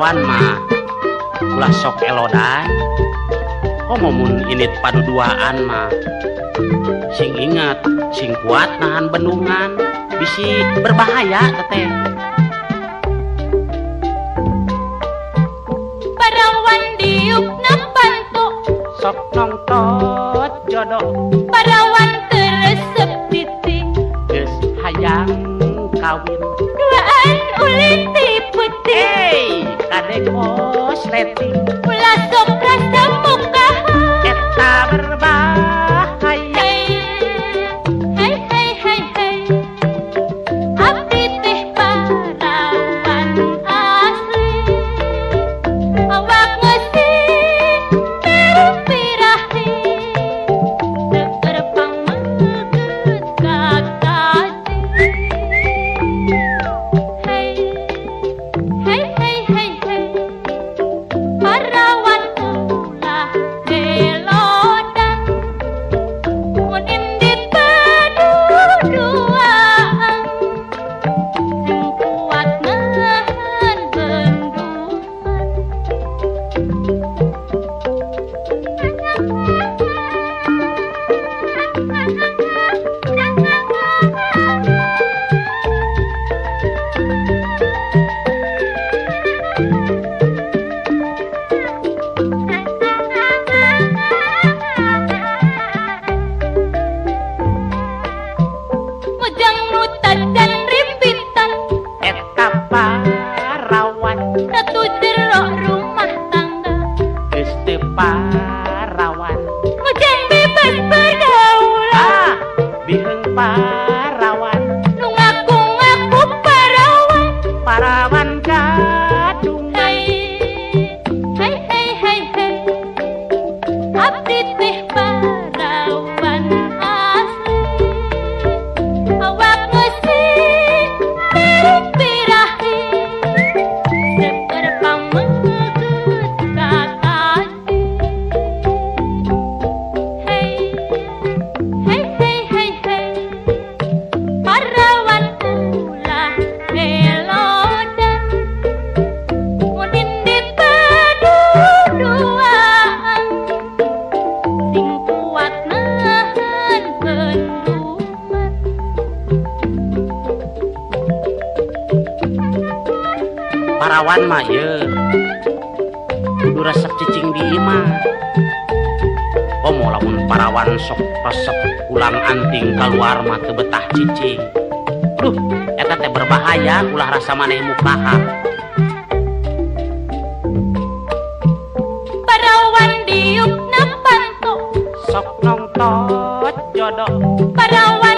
parawan mah ulah sok elodan. Mun init paduduaan mah sing ingat sing kuat nahan bendungan bisi berbahaya teteh. Parawan diuk napanto Sok nongtot jodoh parawan teresep titik geus hayang kawin. duaan uliti putih Hey, kadek kos leting ulah sok rasa muka eta berbahaya. Hai hai hai hai abdi teh parawan asli awak ngesih birahi seperpang meget kakasi. Hai hai hai hai hai parawan ulah melodan mun indit paduduaan sing kuat nahan bendungan. Mujang nutan dan rimpitan Eta parawan ratu jero rumah tangga geus teu parawan. mujang bebas berdaulat Biheung parawan nu ngaku-ngaku parawan. parawan gadung. Hai hai hai hai hai abdi teh parawan asli awak ngesih birahi seperpang meget kakasi. Hai hai hai hai hai parawan ulah melodan mun indit paduduaan sing kuat nahan bendungan. Parawan mah ye kudu resep cicing di imah. Mau lamun parawan sok resep ulang anting keluar mah teu betah cicing. Duh, eta teh berbahaya ulah rasa maneh mukaha. Parawan diuk napanto Sok nongtot jodoh parawan